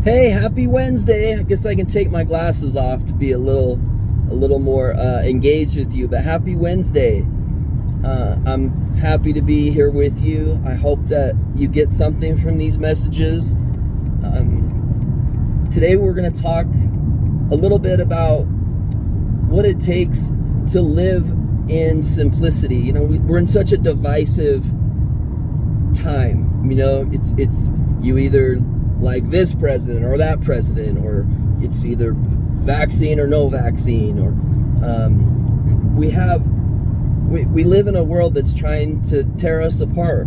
Hey, happy Wednesday. I guess I can take my glasses off to be a little more engaged with you, but happy Wednesday. I'm happy to be here with you. I hope that you get something from these messages. Today we're going to talk a little bit about what it takes to live in simplicity. You know, we're in such a divisive time. You know, it's you either like this president or that president, or it's either vaccine or no vaccine, or we live in a world that's trying to tear us apart.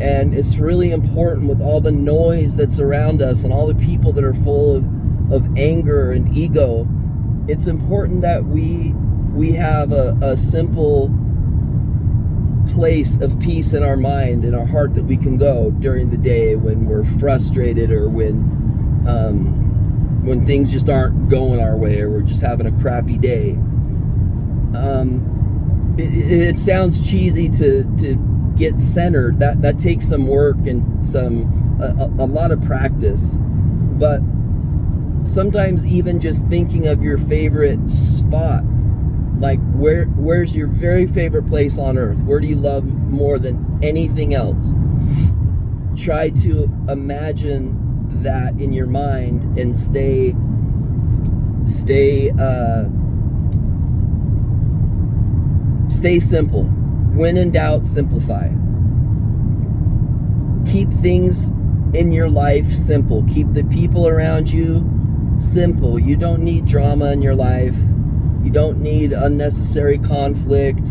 And it's really important, with all the noise that's around us and all the people that are full of anger and ego, it's important that we have a simple place of peace in our mind, in our heart, that we can go during the day when we're frustrated, or when things just aren't going our way, or we're just having a crappy day. It sounds cheesy to get centered. That takes some work and a lot of practice. But sometimes even just thinking of your favorite spot, like where's your very favorite place on earth? Where do you love more than anything else? Try to imagine that in your mind and stay simple. When in doubt, simplify. Keep things in your life simple. Keep the people around you simple. You don't need drama in your life. You don't need unnecessary conflict.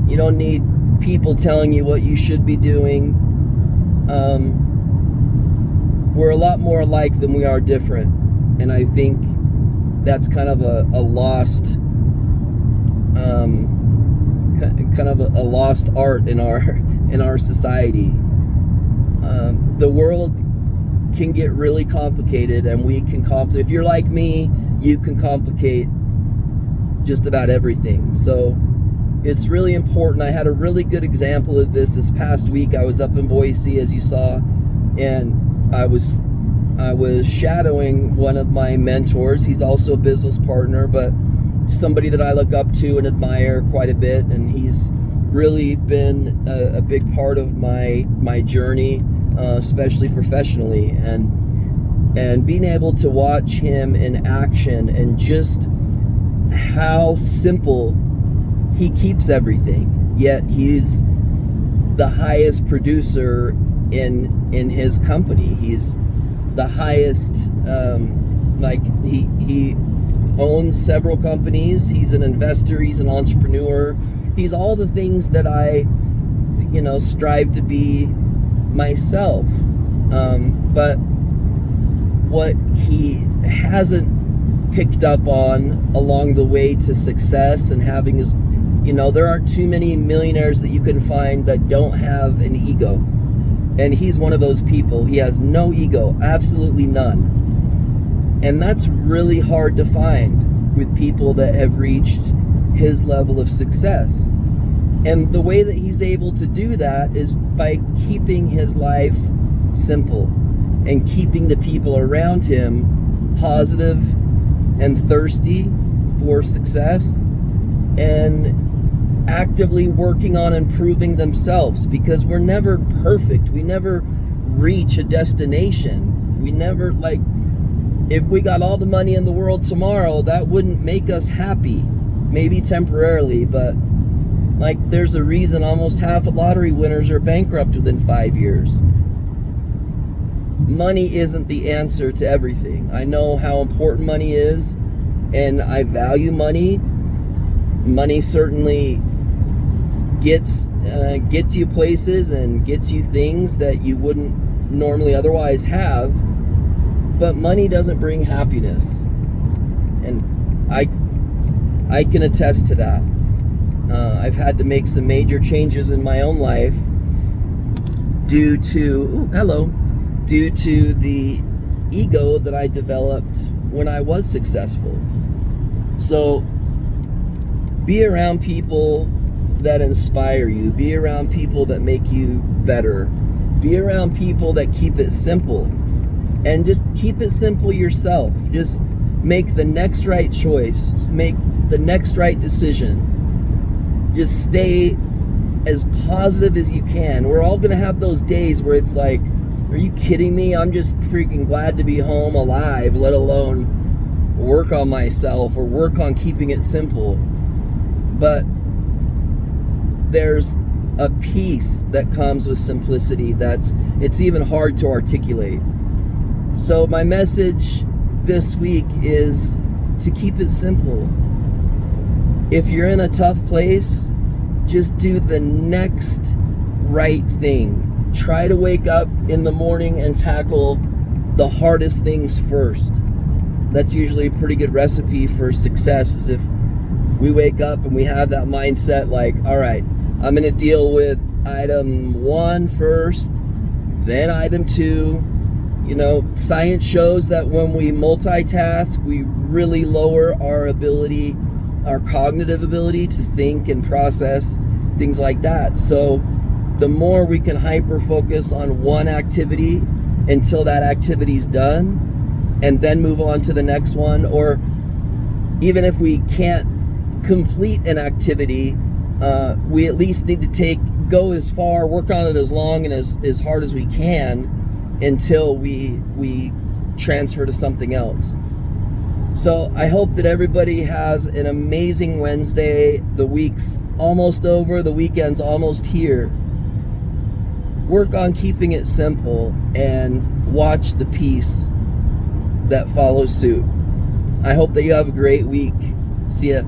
You don't need people telling you what you should be doing. We're a lot more alike than we are different. And I think that's kind of a lost lost art in our society. The world can get really complicated, and we can complicate. If you're like me, you can complicate just about everything. So it's really important. I had a really good example of this past week. I was up in Boise, as you saw, and I was shadowing one of my mentors. He's also a business partner, but somebody that I look up to and admire quite a bit, and he's really been a big part of my journey, especially professionally, and being able to watch him in action, and just how simple he keeps everything, yet he's the highest producer in his company. He's the highest, he owns several companies. He's an investor. He's an entrepreneur. He's all the things that I, strive to be myself. But what he hasn't picked up on along the way to success and having his, there aren't too many millionaires that you can find that don't have an ego. And he's one of those people. He has no ego, absolutely none. And that's really hard to find with people that have reached his level of success. And the way that he's able to do that is by keeping his life simple and keeping the people around him positive and thirsty for success, and actively working on improving themselves, because we're never perfect. We never reach a destination. We never, if we got all the money in the world tomorrow, that wouldn't make us happy. Maybe temporarily, but there's a reason almost half of lottery winners are bankrupt within 5 years. Money isn't the answer to everything. I know how important money is, and I value money. Money certainly gets you places and gets you things that you wouldn't normally otherwise have. But money doesn't bring happiness, and I can attest to that. I've had to make some major changes in my own life due to the ego that I developed when I was successful. So be around people that inspire you. Be around people that make you better. Be around people that keep it simple. and just keep it simple yourself. Just make the next right choice. Just make the next right decision. Just stay as positive as you can. We're all gonna have those days where it's like, are you kidding me? I'm just freaking glad to be home alive, let alone work on myself or work on keeping it simple. But there's a peace that comes with simplicity it's even hard to articulate. So my message this week is to keep it simple. If you're in a tough place, just do the next right thing. Try to wake up in the morning and tackle the hardest things first. That's usually a pretty good recipe for success, is if we wake up and we have that mindset like, all right, I'm gonna deal with item 1 first, then item 2. You know, science shows that when we multitask, we really lower our ability, our cognitive ability to think and process things like that. So the more we can hyper focus on one activity until that activity's done, and then move on to the next one, or even if we can't complete an activity, we at least need to go as far, work on it as long and as hard as we can until we transfer to something else. So I hope that everybody has an amazing Wednesday. The week's almost over, the weekend's almost here. Work on keeping it simple and watch the peace that follows suit. I hope that you have a great week. See ya.